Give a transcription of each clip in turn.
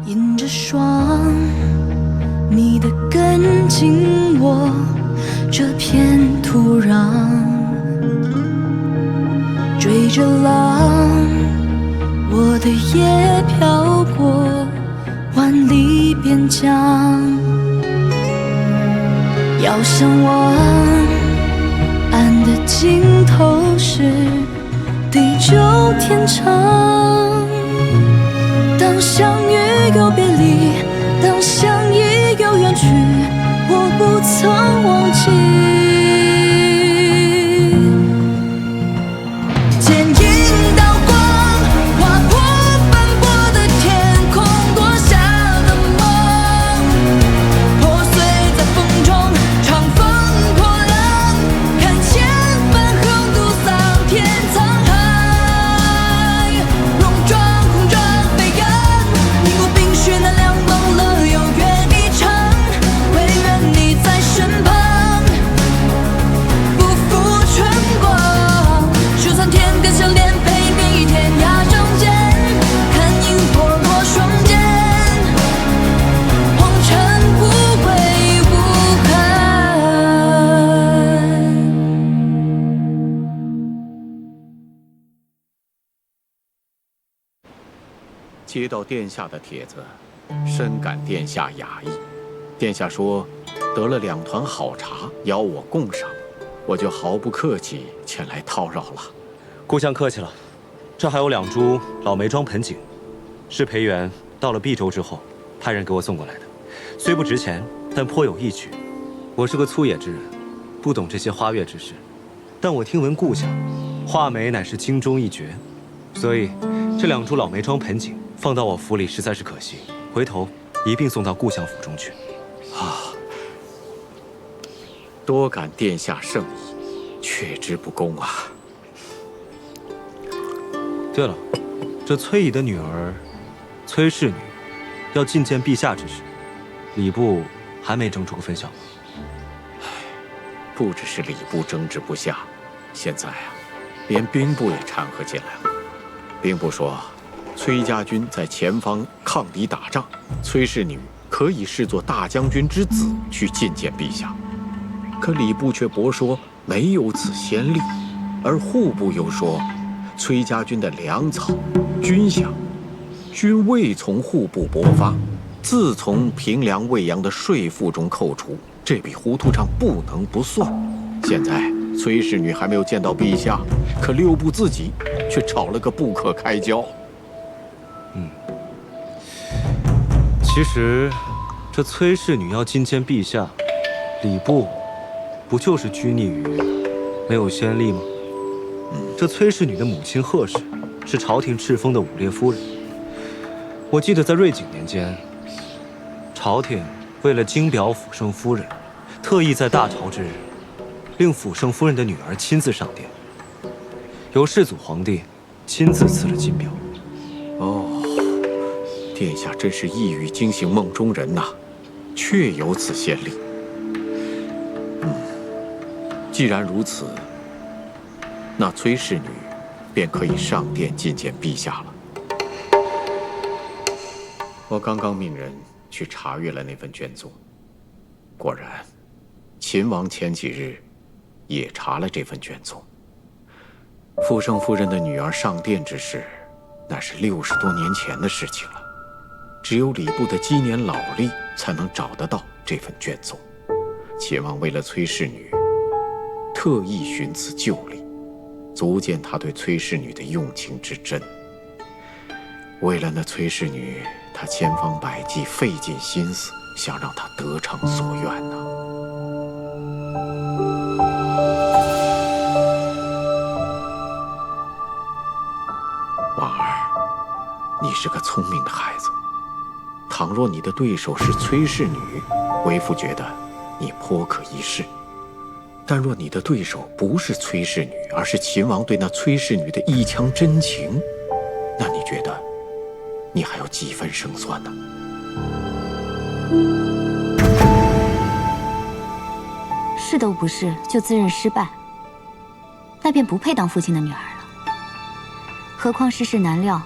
迎着霜，你的跟紧我这片土壤，追着浪，我的夜飘过万里边疆。遥相望，岸的尽头是地久天长。当相遇又别离，当相依又远去，我不曾忘记。剪影刀光，划破斑驳的天空，夺下的梦，破碎在风中，长风破浪，看千帆横渡桑田沧海，戎装红着飞扬，凝固冰雪那凉，忘了有缘一场，唯愿你在身旁，不负春光。就算天各相连，陪你天涯仗剑，看萤火落双肩，红尘无悔无憾。接到殿下的帖子，深感殿下雅意。殿下说得了2团好茶，邀我共赏，我就毫不客气前来叨扰了。顾相客气了，这还有2株老梅庄盆景，是裴元到了毕州之后派人给我送过来的。虽不值钱，但颇有义趣。我是个粗野之人，不懂这些花月之事，但我听闻顾相画梅乃是京中一绝，所以这2株老梅庄盆景放到我府里实在是可惜，回头一并送到顾相府中去。啊，多感殿下圣意，却之不恭啊。对了，这崔乙的女儿崔氏女要觐见陛下之事，礼部还没争出个分晓吗？不只是礼部争执不下，现在啊，连兵部也掺和进来了。兵部说，崔家军在前方抗敌打仗，崔氏女可以视作大将军之子去觐见陛下。可礼部却驳说没有此先例，而户部又说，崔家军的粮草、军饷均未从户部拨发，自从平凉未阳的税赋中扣除，这笔糊涂账不能不算。现在崔氏女还没有见到陛下，可6部自己却吵了个不可开交。其实，这崔氏女要觐见陛下，礼部不就是拘泥于没有先例吗？这崔氏女的母亲贺氏是朝廷敕封的武烈夫人。我记得在瑞景年间，朝廷为了京表辅圣夫人，特意在大潮之日，令辅圣夫人的女儿亲自上殿，由世祖皇帝亲自赐了金表。哦，殿下真是一语惊醒梦中人呐，确有此先例。既然如此，那崔氏女便可以上殿觐见陛下了。我刚刚命人去查阅了那份卷宗，果然，秦王前几日也查了这份卷宗。傅圣夫人的女儿上殿之事，那是60多年前的事情了。只有礼部的积年老历才能找得到这份卷宗。秦王为了崔氏女，特意寻此旧例，足见他对崔氏女的用情之深。为了那崔氏女，他千方百计，费尽心思，想让她得偿所愿呐。婉儿，你是个聪明的孩子。倘若你的对手是崔氏女，为父觉得你颇可一试。但若你的对手不是崔氏女，而是秦王对那崔氏女的一腔真情，那你觉得你还有几分胜算呢？是都不是，就自认失败，那便不配当父亲的女儿了。何况世事难料，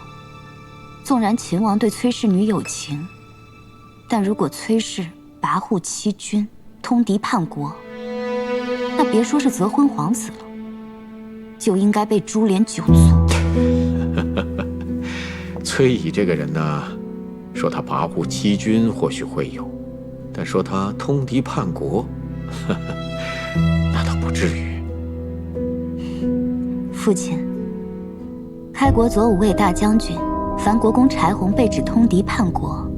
纵然秦王对崔氏女有情，但如果崔氏跋扈欺君，通敌叛国，那别说是择昏皇子了，就应该被株连9族。崔乙这个人呢，说他跋扈欺君或许会有，但说他通敌叛国，那倒不至于。父亲，开国左武卫大将军樊国公柴洪被指通敌叛国，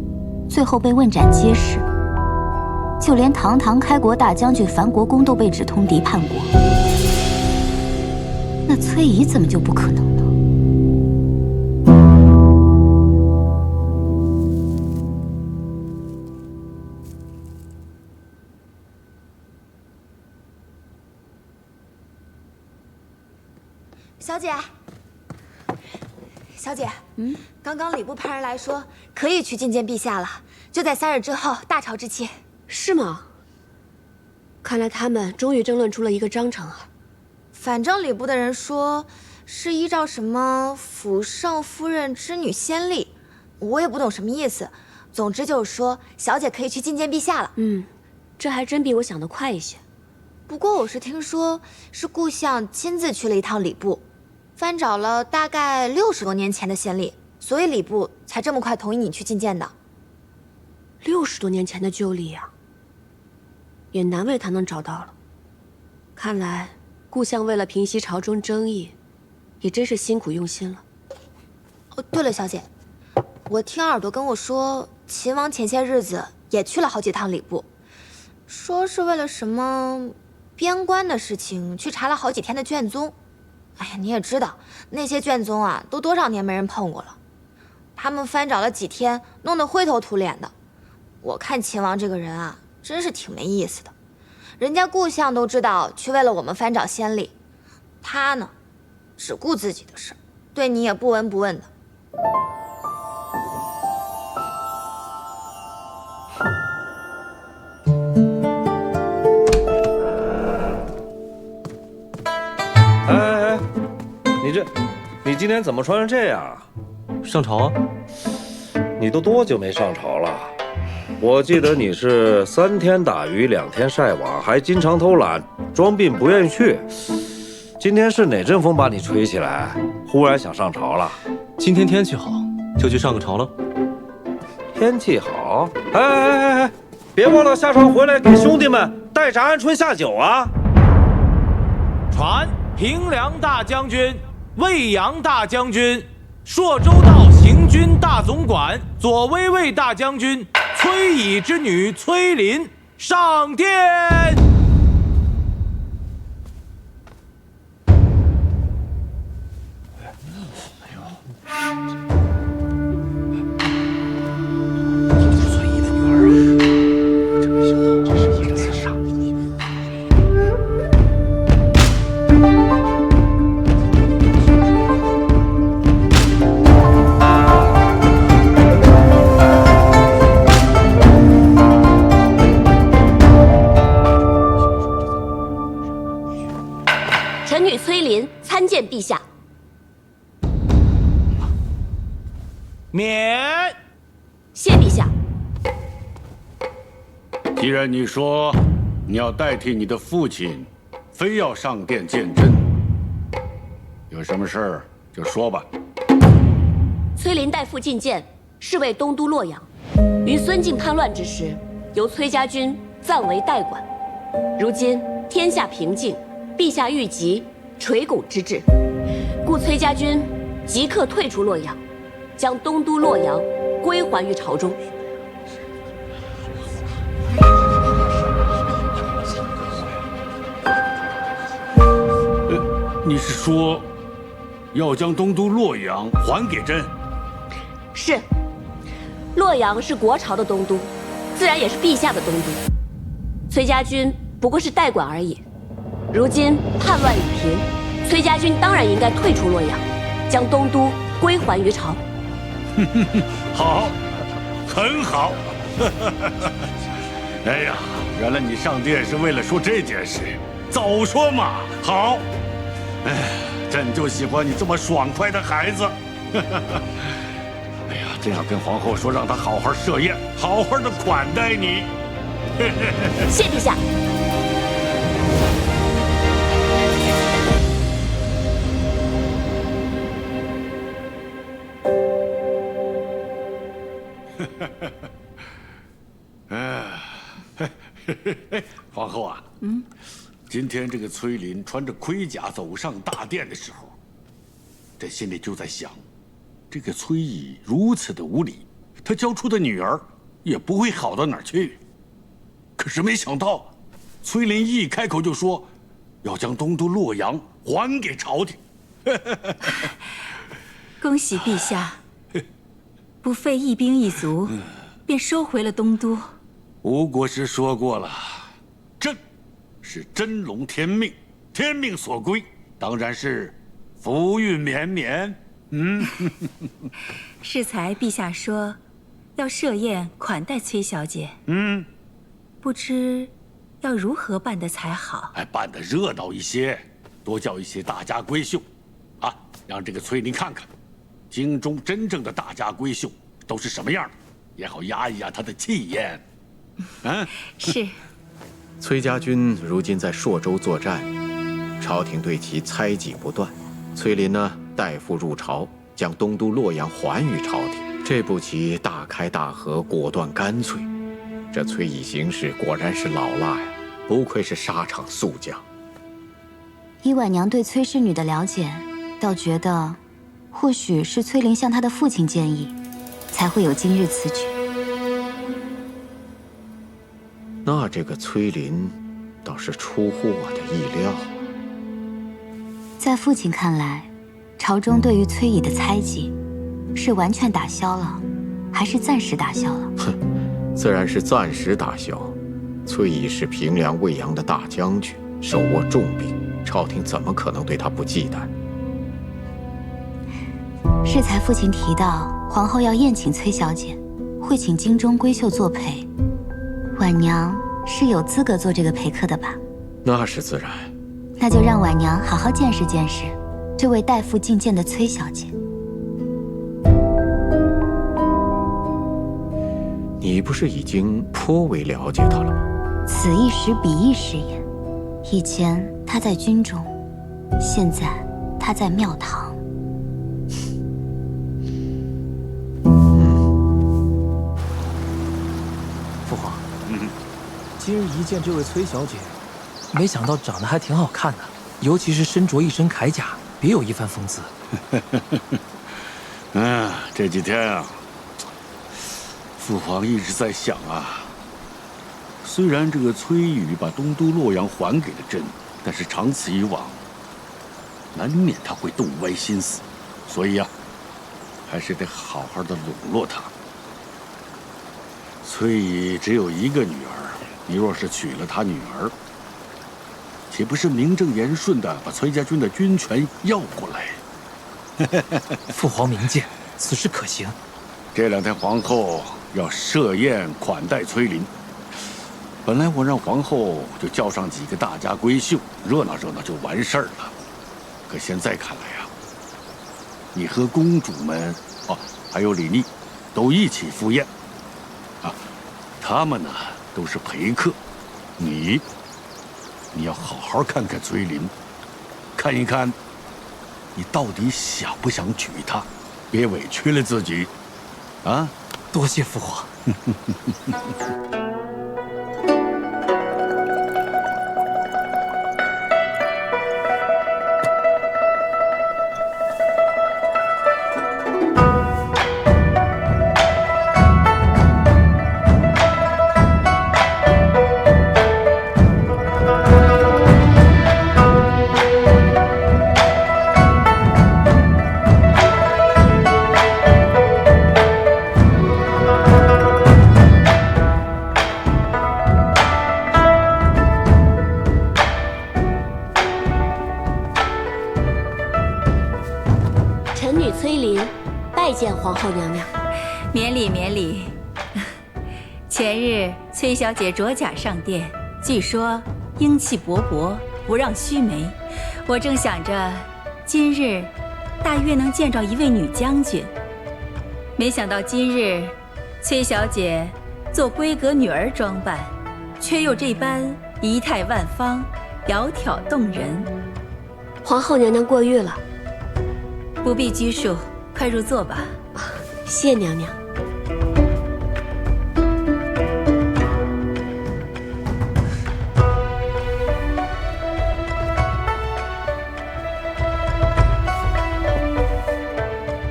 最后被问斩街市。就连堂堂开国大将军樊国公都被指通敌叛国，那崔乙怎么就不可能呢？小姐，小姐，刚刚礼部派人来说，可以去觐见陛下了，就在3日之后，大潮之期。是吗？看来他们终于争论出了一个章程啊。反正礼部的人说，是依照什么辅圣夫人之女先例，我也不懂什么意思。总之就是说，小姐可以去觐见陛下了。这还真比我想的快一些。不过我是听说，是顾相亲自去了一趟礼部，翻找了大概60多年前的先例，所以礼部才这么快同意你去觐见的。60多年前的旧例呀，也难为他能找到了。看来顾相为了平息朝中争议，也真是辛苦用心了。哦，对了，小姐，我听耳朵跟我说，秦王前些日子也去了好几趟礼部，说是为了什么边关的事情去查了好几天的卷宗。哎呀，你也知道，那些卷宗啊，都多少年没人碰过了，他们翻找了几天，弄得灰头土脸的。我看秦王这个人啊，真是挺没意思的。人家顾相都知道去为了我们翻找先例，他呢，只顾自己的事，对你也不闻不问的。哎，你今天怎么穿成这样啊？上朝啊？你都多久没上朝了？我记得你是3天打鱼2天晒网，还经常偷懒，装病不愿意去。今天是哪阵风把你吹起来，忽然想上朝了？今天天气好，就去上个朝了。天气好？哎，别忘了下朝回来给兄弟们带着鹌鹑下酒啊！传平凉大将军、魏阳大将军、朔州道行军大总管、左威卫大将军崔乙之女崔琳上殿。臣女崔琳参见陛下。免。谢陛下。既然你说你要代替你的父亲，非要上殿见朕，有什么事儿就说吧。崔琳代父觐见，是为东都洛阳，于孙敬叛乱之时，由崔家军暂为代管。如今天下平静，陛下欲急垂拱之志，故崔家军即刻退出洛阳，将东都洛阳归还于朝中。你是说要将东都洛阳还给朕？是，洛阳是国朝的东都，自然也是陛下的东都。崔家军不过是代管而已。如今叛乱已平，崔家军当然应该退出洛阳，将东都归还于朝。好，很好。哎呀，原来你上殿是为了说这件事，早说嘛！好，哎，朕就喜欢你这么爽快的孩子。哎呀，真想跟皇后说，让她好好设宴，好好的款待你。谢陛下。皇后啊，今天这个崔林穿着盔甲走上大殿的时候，这心里就在想，这个崔乙如此的无礼，他教出的女儿也不会好到哪儿去。可是没想到，崔林一开口就说要将东都洛阳还给朝廷。恭喜陛下，不费一兵一卒，便收回了东都。吴国师说过了，朕是真龙天命，天命所归，当然是福运绵绵。适才陛下说要设宴款待崔小姐，不知要如何办得才好？办得热闹一些，多叫一些大家闺秀，啊，让这个崔林看看，京中真正的大家闺秀都是什么样的，也好压一压她的气焰。是。崔家军如今在朔州作战，朝廷对其猜忌不断。崔林呢，代父入朝，将东都洛阳还于朝廷。这步棋大开大合，果断干脆。这崔乙行事果然是老辣呀，不愧是沙场宿将。依婉娘对崔氏女的了解，倒觉得，或许是崔林向她的父亲建议，才会有今日此举。那这个崔林，倒是出乎我的意料。在父亲看来，朝中对于崔乙的猜忌，是完全打消了，还是暂时打消了？自然是暂时打消。崔乙是平凉卫阳的大将军，手握重兵，朝廷怎么可能对他不忌惮？适才父亲提到，皇后要宴请崔小姐，会请京中闺秀作陪。婉娘是有资格做这个陪客的吧？那是自然。那就让婉娘好好见识见识这位代父觐见的崔小姐。你不是已经颇为了解她了吗？此一时彼一时也。以前她在军中，现在她在庙堂。父皇，今日一见这位崔小姐，没想到长得还挺好看的，尤其是身着一身铠甲，别有一番风姿。这几天啊，父皇一直在想啊，虽然这个崔宇把东都洛阳还给了朕，但是长此以往，难免他会动歪心思，所以啊，还是得好好的笼络他。崔乙只有一个女儿，你若是娶了他女儿，岂不是名正言顺的把崔家军的军权要过来？父皇明鉴，此事可行。这两天皇后要设宴款待崔林，本来我让皇后就叫上几个大家闺秀，热闹热闹就完事儿了。可现在看来啊，你和公主们还有李丽，都一起赴宴。他们呢都是陪客，你要好好看看崔林，看一看你到底想不想娶她，别委屈了自己，啊！多谢父皇。见皇后娘娘。免礼免礼。前日崔小姐着甲上殿，据说英气勃勃，不让须眉。我正想着，今日大约能见着一位女将军。没想到今日崔小姐做闺阁女儿装扮，却又这般仪态万方，窈窕动人。皇后娘娘过誉了。不必拘束，快入座吧。谢娘娘。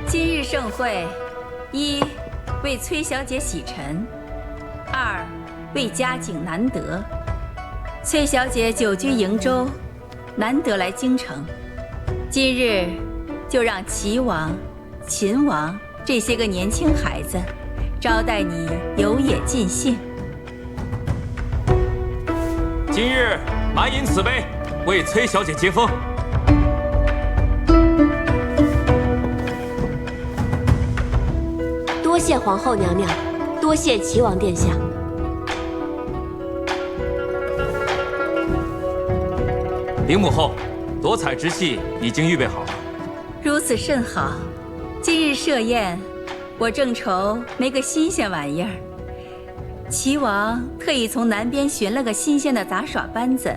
今日盛会，一为崔小姐洗尘，二为佳景难得。崔小姐久居瀛州，难得来京城，今日就让齐王、秦王这些个年轻孩子招待你游冶尽兴。今日满饮此杯，为崔小姐接风。多谢皇后娘娘，多谢齐王殿下。林母后，夺彩之戏已经预备好了。如此甚好。今日设宴，我正愁没个新鲜玩意儿。齐王特意从南边寻了个新鲜的杂耍班子，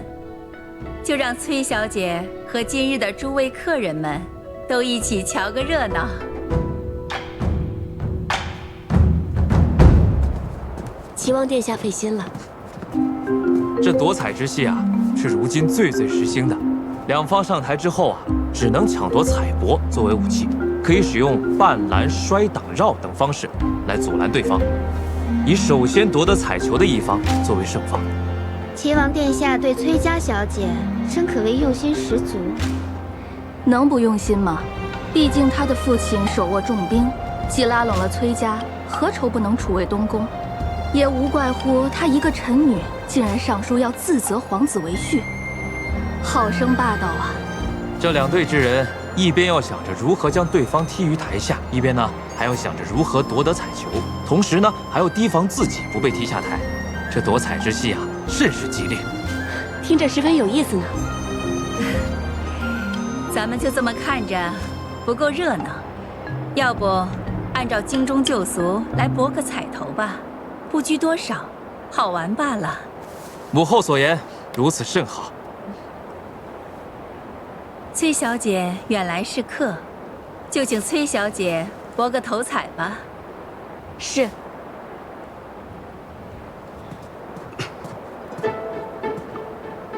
就让崔小姐和今日的诸位客人们都一起瞧个热闹。齐王殿下费心了。这夺彩之戏啊，是如今最时兴的。两方上台之后啊，只能抢夺彩帛作为武器，可以使用半拦、摔、挡、绕等方式来阻拦对方，以首先夺得彩球的一方作为胜方。齐王殿下对崔家小姐真可谓用心十足。能不用心吗？毕竟他的父亲手握重兵，既拉拢了崔家，何愁不能储位东宫？也无怪乎他一个臣女，竟然上书要自责皇子为婿，好生霸道啊！这两队之人，一边要想着如何将对方踢于台下，一边呢还要想着如何夺得彩球，同时呢还要提防自己不被踢下台。这夺彩之戏啊，甚是激烈，听着十分有意思呢。咱们就这么看着，不够热闹。要不，按照京中旧俗来博个彩头吧，不拘多少，好玩罢了。母后所言如此甚好。崔小姐远来是客，就请崔小姐博个头彩吧。是。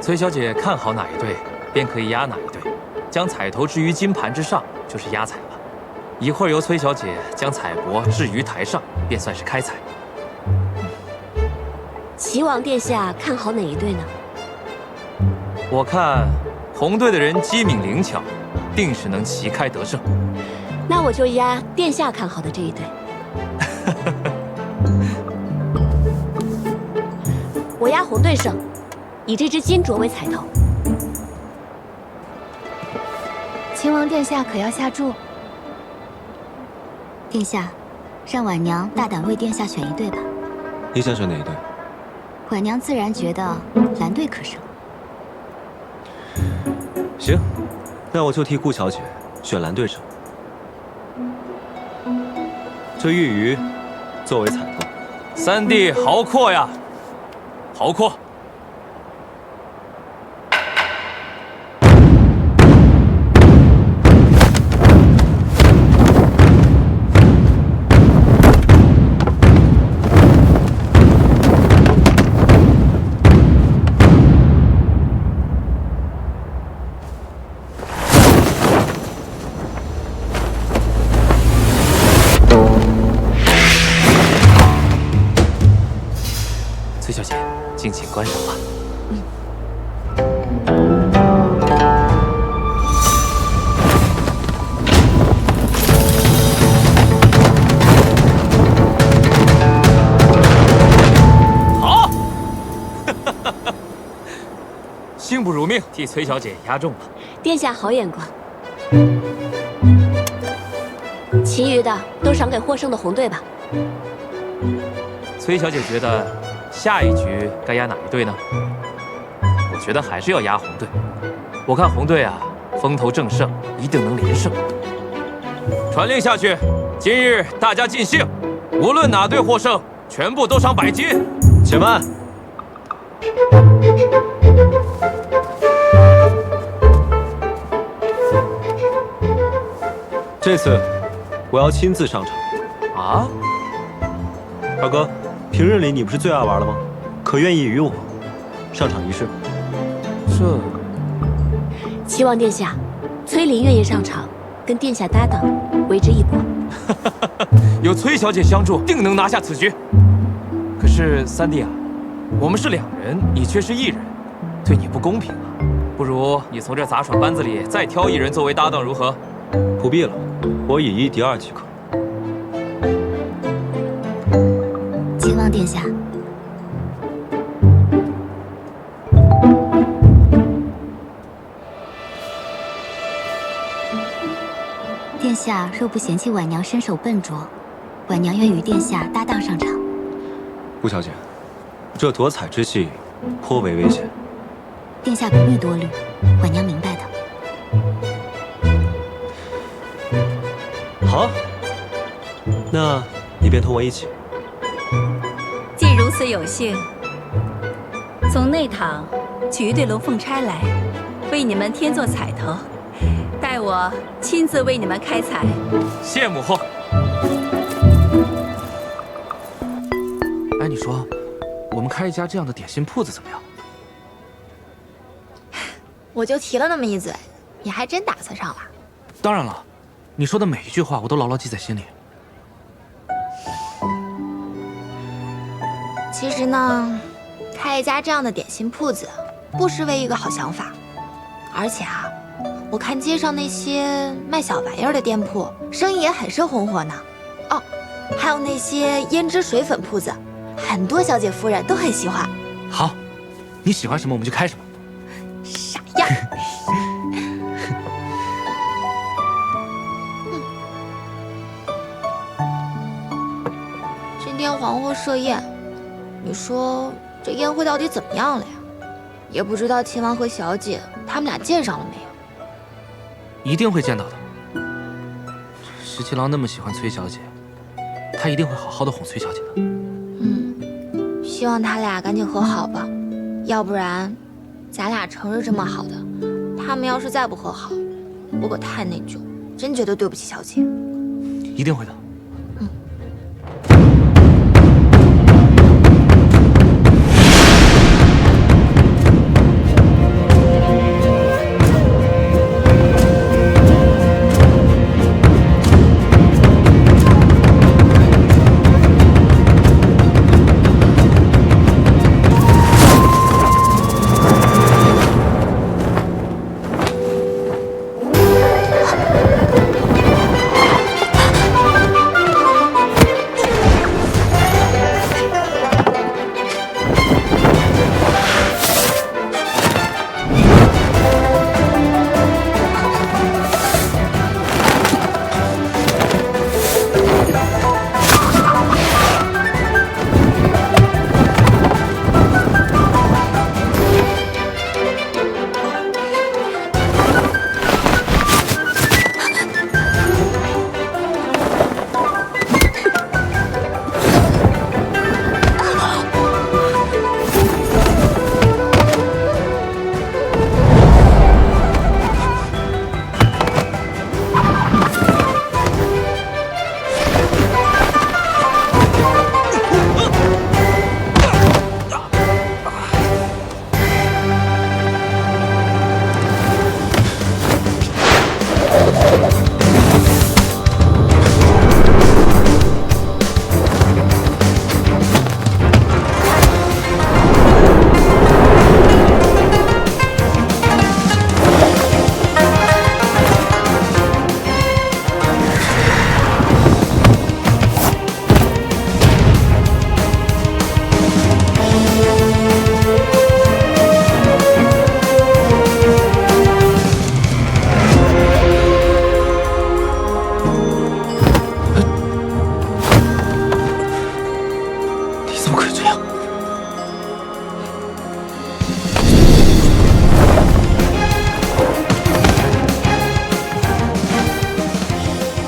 崔小姐看好哪一队，便可以压哪一队，将彩头置于金盘之上，就是压彩了。一会儿由崔小姐将彩帛置于台上，便算是开彩。齐王殿下看好哪一队呢？我看红队的人机敏灵巧，定是能旗开得胜。那我就压殿下看好的这一队。我压红队胜，以这只金镯为彩头。秦王殿下可要下注？殿下，让婉娘大胆为殿下选一队吧。你想选哪一队？婉娘自然觉得蓝队可胜。行，那我就替顾小姐选蓝队胜。这玉鱼作为彩头。三弟豪阔呀，豪阔！崔小姐，敬请观赏吧。好，幸不辱命，替崔小姐压中了。殿下好眼光。其余的都赏给获胜的红队吧。崔小姐觉得下一局该压哪一队呢？我觉得还是要压红队。我看红队啊，风头正盛，一定能连胜。传令下去，今日大家尽兴，无论哪队获胜，全部都赏100金。且慢。这次我要亲自上场。啊？二哥，平日里你不是最爱玩了吗？可愿意与我上场一试？这……齐王殿下，崔林愿意上场，跟殿下搭档，为之一搏。有崔小姐相助，定能拿下此局。可是三弟啊，我们是2人，你却是1人，对你不公平啊！不如你从这杂耍班子里再挑1人作为搭档，如何？不必了，我以1敌2即可。秦王殿下，殿下若不嫌弃婉娘身手笨拙，婉娘愿与殿下搭档上场。顾小姐，这夺彩之戏颇为危险。殿下不必多虑，婉娘明白的。好，那你便同我一起。既如此有幸，从内堂取一对龙凤钗来，为你们添做彩头，待我亲自为你们开彩。谢母后。哎，你说，我们开一家这样的点心铺子怎么样？我就提了那么一嘴，你还真打算上了？当然了，你说的每一句话我都牢牢记在心里。其实呢，开一家这样的点心铺子，不失为一个好想法。而且啊，我看街上那些卖小玩意儿的店铺，生意也很是红火呢。哦，还有那些胭脂水粉铺子，很多小姐夫人都很喜欢。好，你喜欢什么我们就开什么。傻样。今天皇后设宴，你说这宴会到底怎么样了呀？也不知道秦王和小姐他们俩见上了没有？一定会见到的。十七郎那么喜欢崔小姐，他一定会好好的哄崔小姐的。希望他俩赶紧和好吧，要不然，咱俩成日这么好的，他们要是再不和好，我可太内疚，真觉得对不起小姐。一定会的。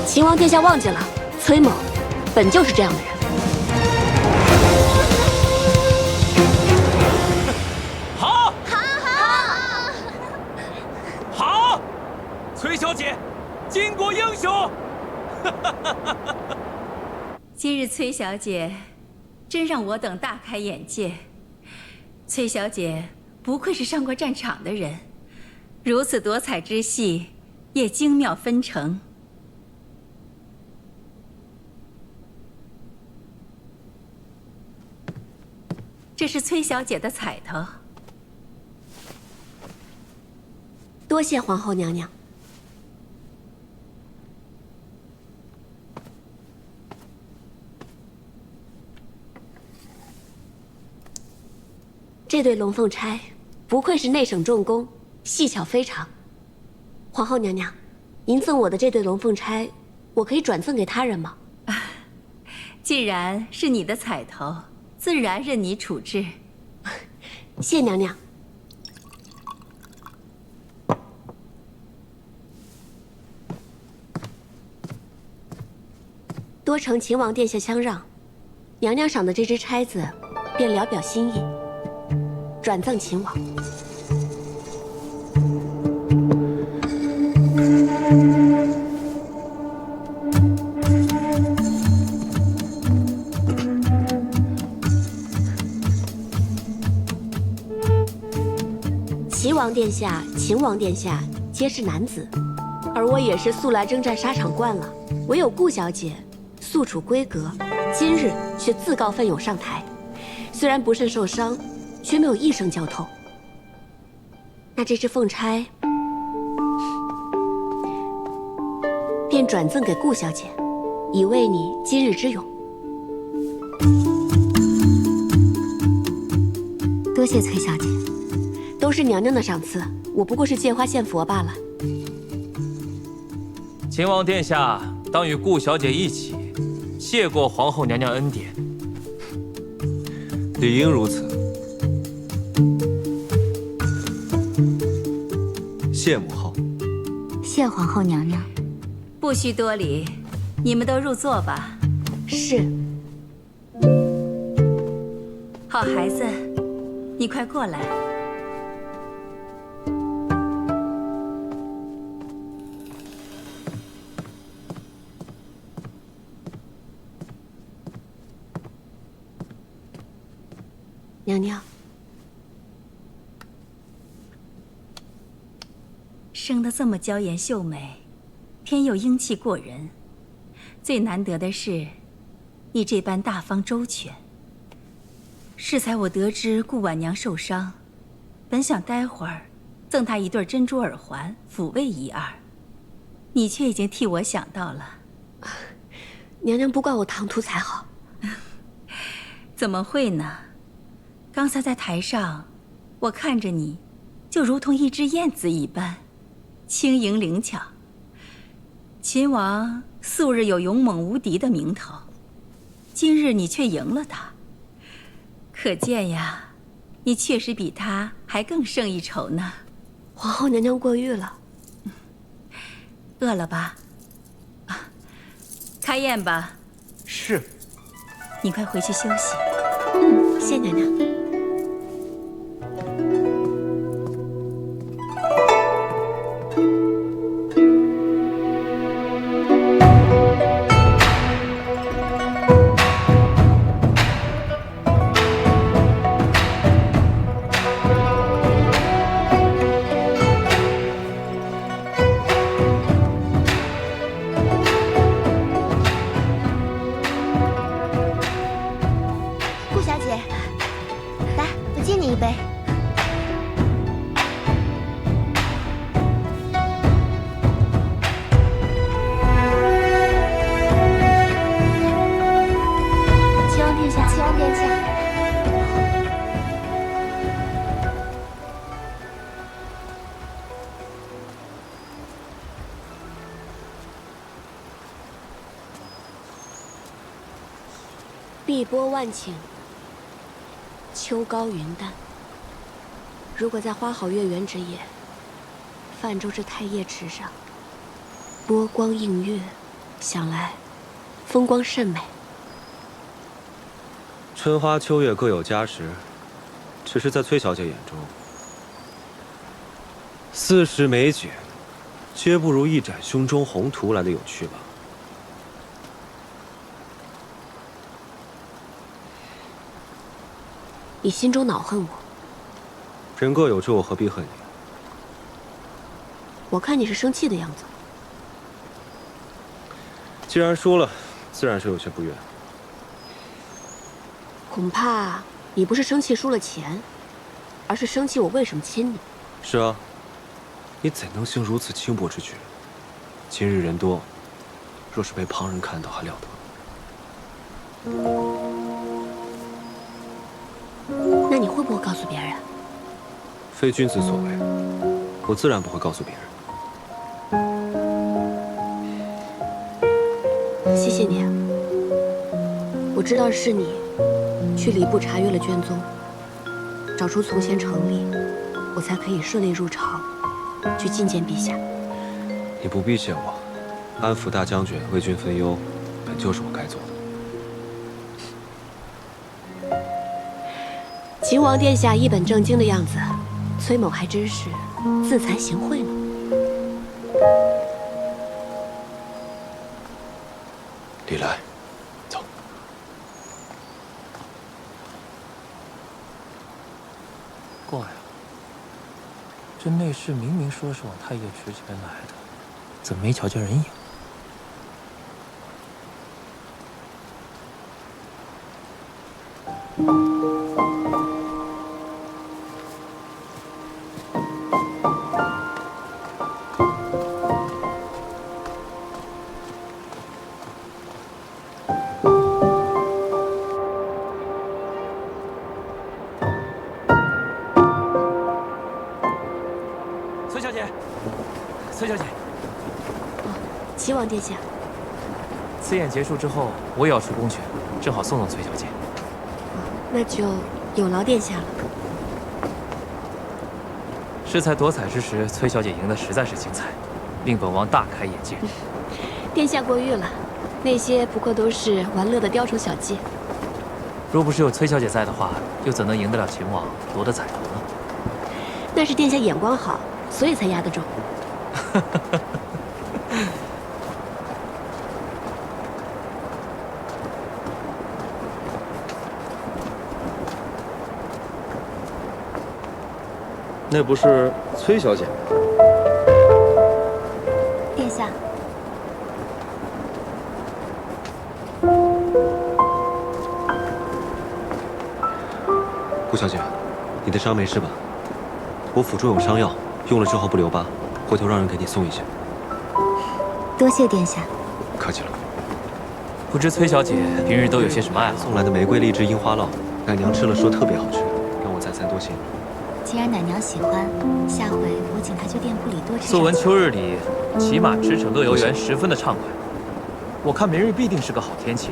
秦王殿下忘记了，崔某本就是这样的人。好，好，崔小姐，巾帼英雄。今日崔小姐，真让我等大开眼界。崔小姐不愧是上过战场的人，如此夺彩之戏，也精妙纷呈。这是崔小姐的彩头。多谢皇后娘娘。这对龙凤钗，不愧是内省重工，细巧非常。皇后娘娘，您赠我的这对龙凤钗，我可以转赠给他人吗？既然是你的彩头，自然任你处置。谢娘娘。多承秦王殿下相让，娘娘赏的这只钗子，便聊表心意，转赠秦王。齐王殿下、秦王殿下皆是男子，而我也是素来征战沙场惯了，唯有顾小姐素处闺阁，今日却自告奋勇上台，虽然不慎受伤，却没有一声叫痛。那这只凤钗，便转赠给顾小姐，以慰你今日之勇。多谢崔小姐。都是娘娘的赏赐，我不过是借花献佛罢了。秦王殿下当与顾小姐一起，谢过皇后娘娘恩典。理应如此。谢母后。谢皇后娘娘。不需多礼，你们都入座吧。是。好孩子，你快过来。娘娘，生得这么娇艳秀美，偏又英气过人，最难得的是，你这般大方周全。适才我得知顾婉娘受伤，本想待会儿赠她一对珍珠耳环抚慰一二，你却已经替我想到了。娘娘不怪我唐突才好。怎么会呢？刚才在台上，我看着你，就如同一只燕子一般，轻盈灵巧。秦王素日有勇猛无敌的名头，今日你却赢了他，可见呀，你确实比他还更胜一筹呢。皇后娘娘过誉了。饿了吧？开宴吧。是。你快回去休息。谢娘娘。顾小姐，来，我敬你一杯。齐王殿下，齐王殿下。碧波万顷，秋高云淡。如果在花好月圆之夜，泛舟至太液池上，波光映月，想来风光甚美。春花秋月各有佳时，只是在崔小姐眼中，4时美景，皆不如一展胸中宏图来的有趣吧。你心中恼恨我？人各有志，我何必恨你？我看你是生气的样子。既然说了，自然是有些不悦。恐怕你不是生气输了钱，而是生气我为什么亲你。是啊，你怎能行如此轻薄之举？今日人多，若是被旁人看到，还了得？那你会不会告诉别人？非君子所为，我自然不会告诉别人。谢谢你啊，我知道是你去礼部查阅了卷宗，找出从前成立，我才可以顺利入朝，去觐见陛下。你不必谢我，安抚大将军，为君分忧，本就是我该做的。秦王殿下一本正经的样子，崔某还真是自惭形秽呢。李来，走。怪了，这内侍明明说是往太液池这边来的，怎么没瞧见人影？崔小姐，齐王殿下，此宴结束之后，我也要出宫去，正好送送崔小姐。那就有劳殿下了。恃才夺彩之时，崔小姐赢得实在是精彩，令本王大开眼界。殿下过誉了，那些不过都是玩乐的雕虫小技。若不是有崔小姐在的话，又怎能赢得了秦王，夺得彩头呢？那是殿下眼光好，所以才压得中。那不是崔小姐吗？殿下，顾小姐，你的伤没事吧？我府中有伤药，用了之后不留疤，回头让人给你送一些。多谢殿下。客气了。不知崔小姐平日都有些什么爱好？送来的玫瑰荔枝樱花酪，奶娘吃了说特别好吃，让我再三多谢。既然奶娘喜欢，下回我请她去店铺里多吃。素闻秋日里骑马驰骋乐游园十分的畅快，我看明日必定是个好天气，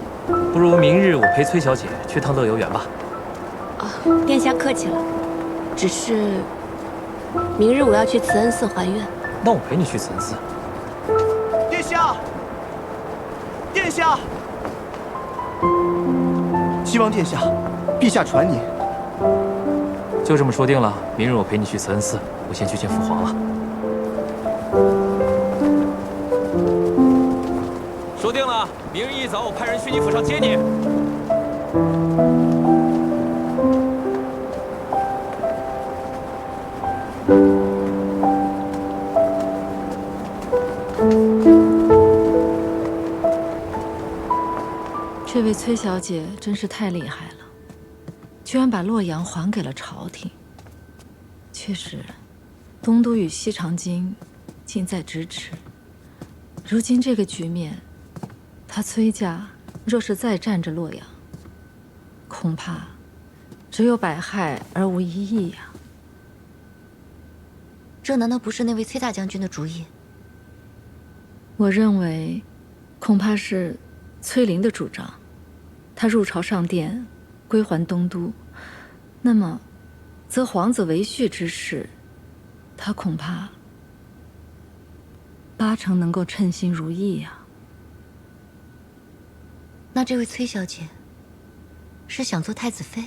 不如明日我陪崔小姐去趟乐游园吧。啊，殿下客气了，只是明日我要去慈恩寺还愿。那我陪你去慈恩寺。殿下，殿下，齐王殿下，陛下传你。就这么说定了，明日我陪你去慈恩寺，我先去见父皇了。说定了，明日一早我派人去你府上接你。这位崔小姐真是太厉害了，居然把洛阳还给了朝廷。确实，东都与西长京近在咫尺。如今这个局面，他崔家若是再占着洛阳，恐怕只有百害而无一益呀。这难道不是那位崔大将军的主意？我认为，恐怕是崔林的主张。他入朝上殿，归还东都，那么，则皇子为婿之事，他恐怕八成能够称心如意呀。那这位崔小姐是想做太子妃？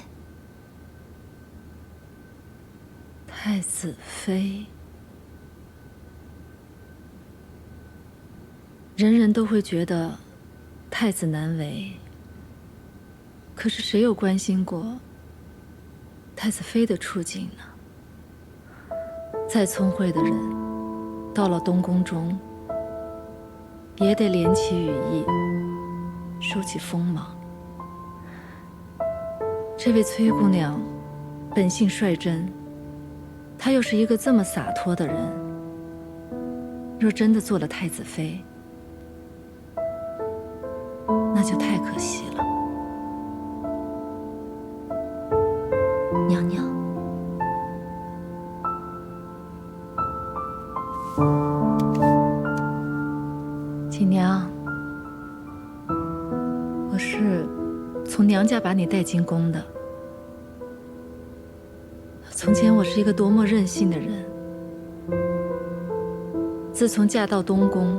太子妃，人人都会觉得太子难为，可是谁有关心过太子妃的处境呢？再聪慧的人，到了东宫中，也得敛起羽翼，收起锋芒。这位崔姑娘，本性率真。她又是一个这么洒脱的人，若真的做了太子妃，那就太可惜了。娘娘，锦娘，我是从娘家把你带进宫的。从前我是一个多么任性的人，自从嫁到东宫，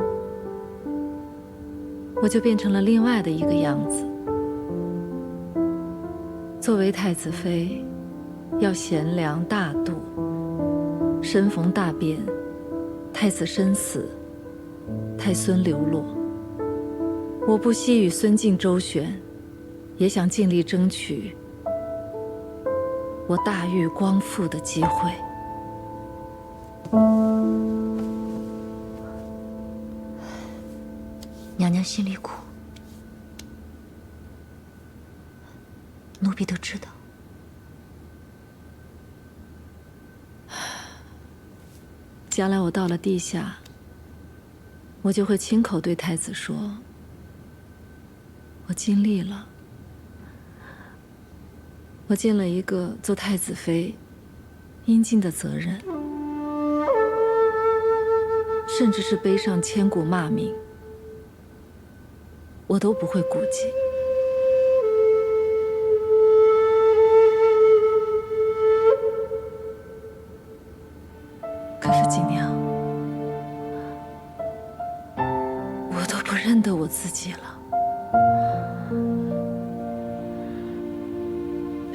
我就变成了另外的一个样子。作为太子妃，要贤良大度，身逢大变，太子身死，太孙流落，我不惜与孙敬周旋，也想尽力争取我大狱光复的机会。娘娘心里苦，奴婢都知道。将来我到了地下，我就会亲口对太子说，我尽力了。我尽了一个做太子妃应尽的责任，甚至是背上千古骂名，我都不会顾忌。可是锦娘，我都不认得我自己了。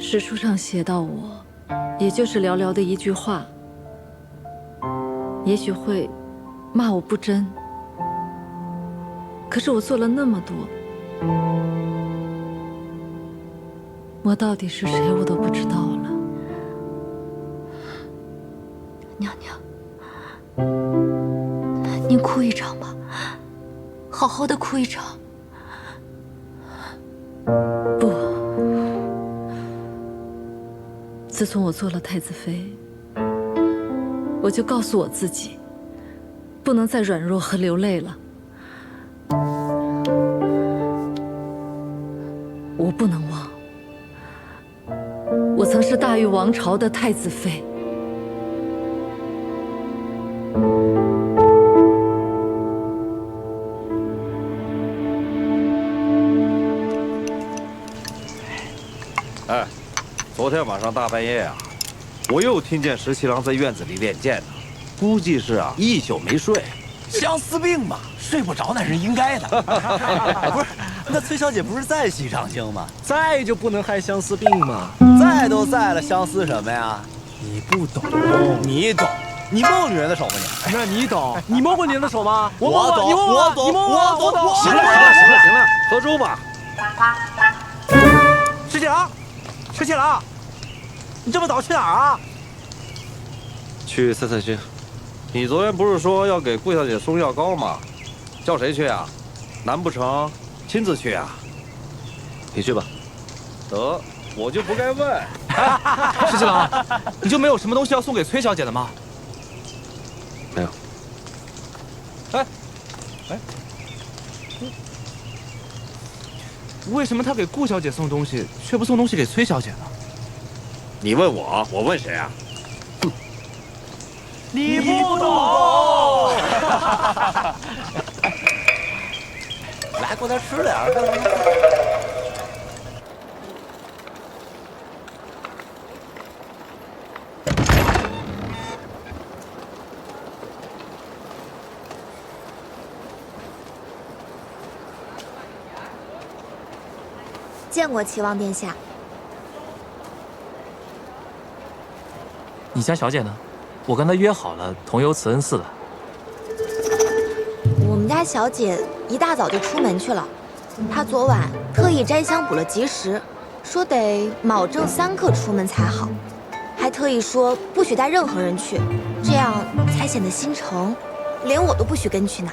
史书上写到我，也就是寥寥的一句话，也许会骂我不真。可是我做了那么多，我到底是谁，我都不知道了。娘娘，您哭一场吧，好好的哭一场。不。自从我做了太子妃，我就告诉我自己，不能再软弱和流泪了。我不能忘，我曾是大玉王朝的太子妃。哎，昨天晚上大半夜啊，我又听见十七郎在院子里练剑呢，估计是啊一宿没睡。相思病嘛，睡不着那是应该的。不是，那崔小姐不是在喜上星吗？在就不能害相思病吗？在都在了，相思什么呀？你不懂，你懂。你摸过女人的手吗你？那你懂？你摸过女人的手吗？我懂，我懂，我懂。行了，喝粥吧。十七郎，十七郎，你这么早去哪儿啊？去散散心。你昨天不是说要给顾小姐送药膏吗？叫谁去啊？难不成亲自去啊？你去吧。得，我就不该问。十七郎，你就没有什么东西要送给崔小姐的吗？没有。哎，为什么他给顾小姐送东西，却不送东西给崔小姐呢？你问我，我问谁啊？你不懂。来，过来吃点儿。见过齐王殿下。你家小姐呢？我跟她约好了同游慈恩寺的。我们家小姐一大早就出门去了，她昨晚特意摘香补了吉时，说得卯正3刻出门才好，还特意说不许带任何人去，这样才显得心诚，连我都不许跟去呢。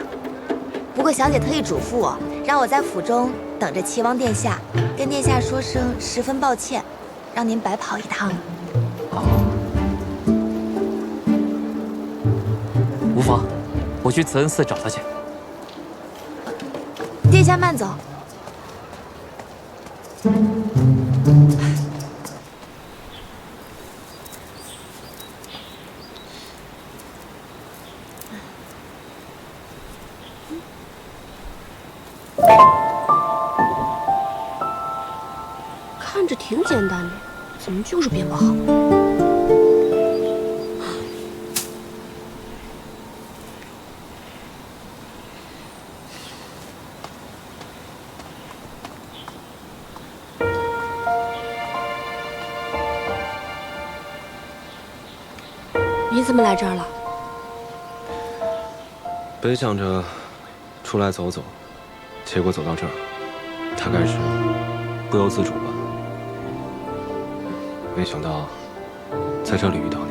不过小姐特意嘱咐我，让我在府中等着齐王殿下，跟殿下说声十分抱歉，让您白跑一趟了。无妨，我去慈恩寺找她去。殿下慢走。看着挺简单的，怎么就是编不好？你怎么来这儿了？本想着出来走走，结果走到这儿，大概是不由自主吧。没想到在这里遇到你。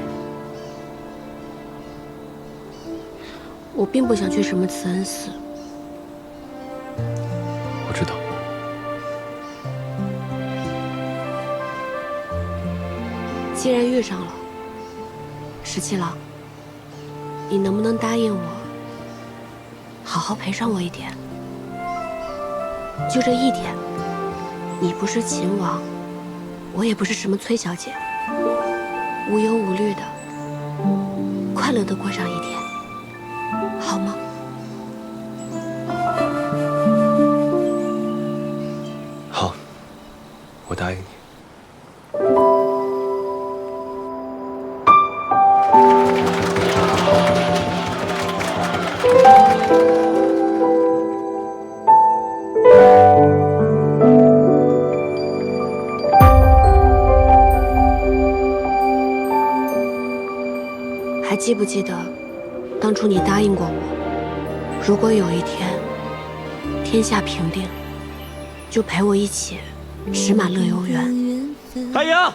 我并不想去什么慈恩寺。我知道。既然遇上了，17郎，你能不能答应我，好好陪上我一天？就这一天，你不是秦王，我也不是什么崔小姐，无忧无虑的，快乐的过上一天，好吗？好，我答应你。还记不记得，当初你答应过我，如果有一天天下平定，就陪我一起驶马乐游园。太阳，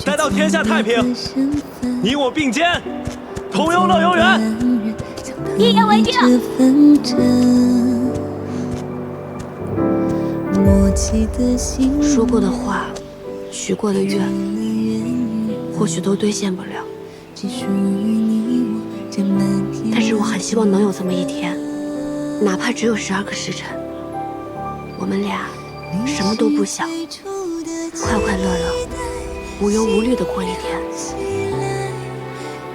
待到天下太平，你我并肩，同游乐游园。一言为定。说过的话，许过的愿，或许都兑现不了。但是我很希望能有这么一天，哪怕只有12个时辰，我们俩什么都不想，快快乐乐、无忧无虑的过一天，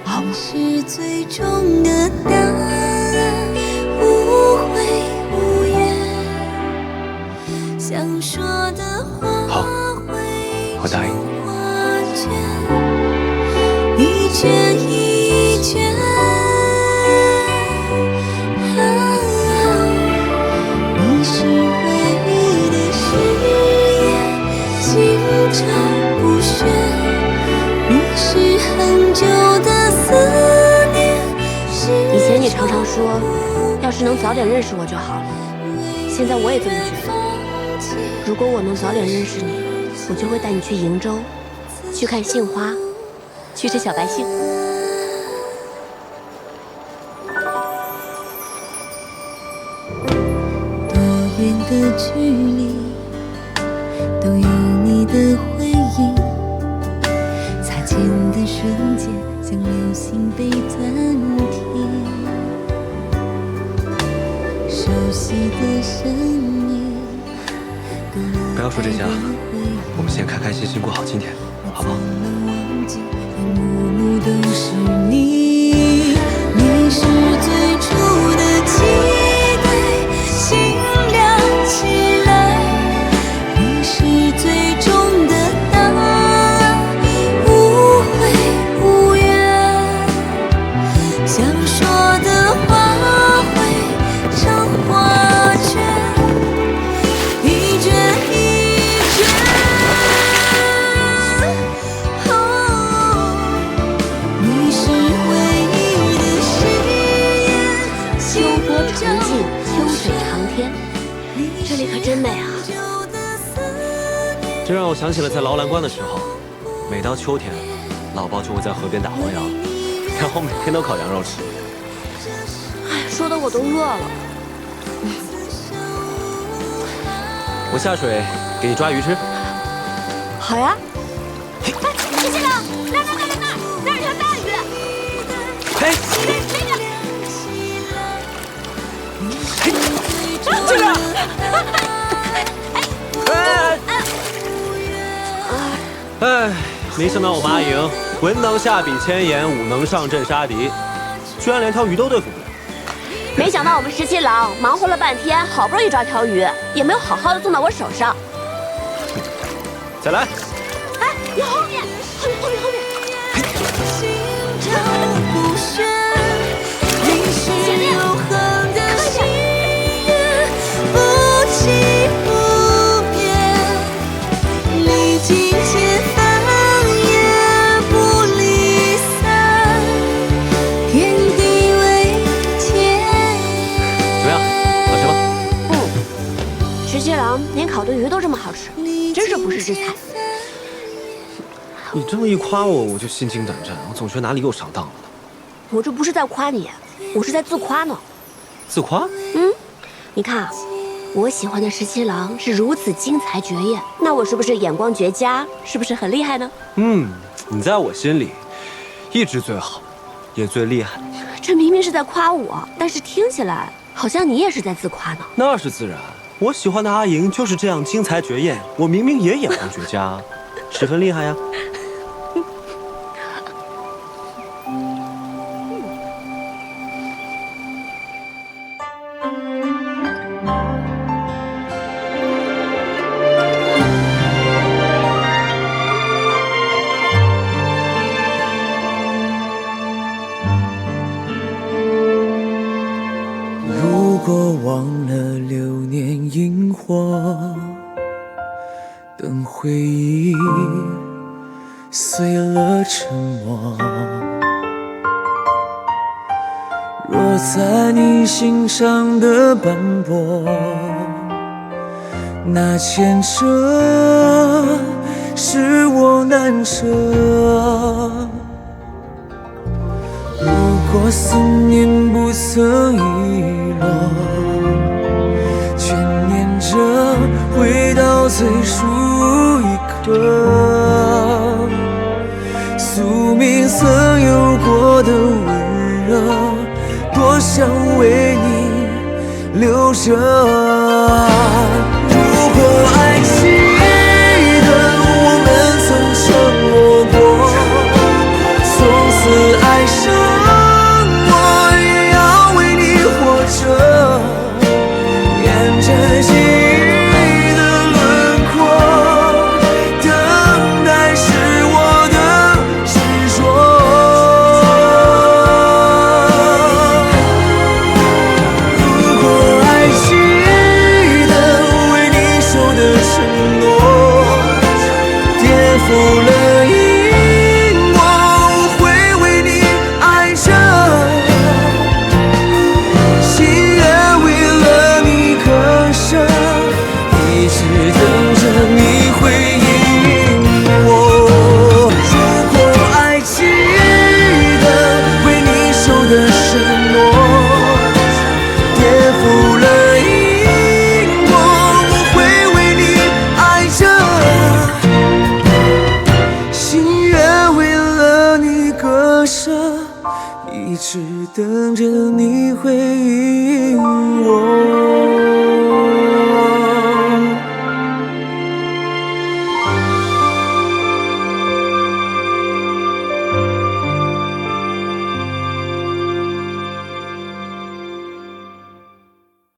好吗？是最终的答案，无悔无怨，想说的话好，我答应你。一圈一圈，你是唯一的誓言，经常不宣。你是很久的思念。以前你常常说，要是能早点认识我就好了。现在我也这么觉得。如果我能早点认识你，我就会带你去瀛洲，去看杏花，去吃小白杏。多远的距离，都有你的回应。擦肩的瞬间，像流星被暂停。熟悉的声音，不要说这些了，我们先开开心心过好今天，好不好？幕幕都是你，你是最初的期待，心亮起来。你是最终的答案，无悔无怨。想说的话汇成画卷，一卷一这里可真美啊！这让我想起了在劳兰关的时候，每到秋天，老包就会在河边打黄羊，然后每天都烤羊肉吃。哎，说的我都饿了。我下水给你抓鱼吃。好呀。哎，石七郎，那儿有条大鱼。嘿，这个。哎，没想到我们阿莹文能下笔千言，武能上阵杀敌，居然连条鱼都对付不了。没想到我们石七郎忙活了半天，好不容易抓条鱼，也没有好好的送到我手上。再来。哎，你后面。前面。连烤的鱼都这么好吃，真是不世之才。你这么一夸我，我就心惊胆战，我总觉得哪里又上当了呢。我这不是在夸你，我是在自夸呢。自夸？你看啊，我喜欢的石七郎是如此精彩绝艳，那我是不是眼光绝佳？是不是很厉害呢？你在我心里一直最好，也最厉害。这明明是在夸我，但是听起来好像你也是在自夸呢。那是自然。我喜欢的阿莹就是这样精彩绝艳，我明明也眼光绝佳，十分厉害呀。如果忘了流年萤火，等回忆碎了沉默，若在你心上的斑驳，那牵扯是我难舍。如果思念不曾遗落，眷念着回到最初一刻，宿命曾有过的温热，多想为你留着。如果爱记得我们曾承诺过，从此爱上这记忆的轮廓，等待是我的执着。如果还记得为你守的承诺，颠覆了因果，我会为你爱着。心愿为了你割舍，一直等着你回应我。如果爱记得为你守的承诺，颠覆了因果，我会为你爱着。心愿为了你割舍，一直等着你回应我。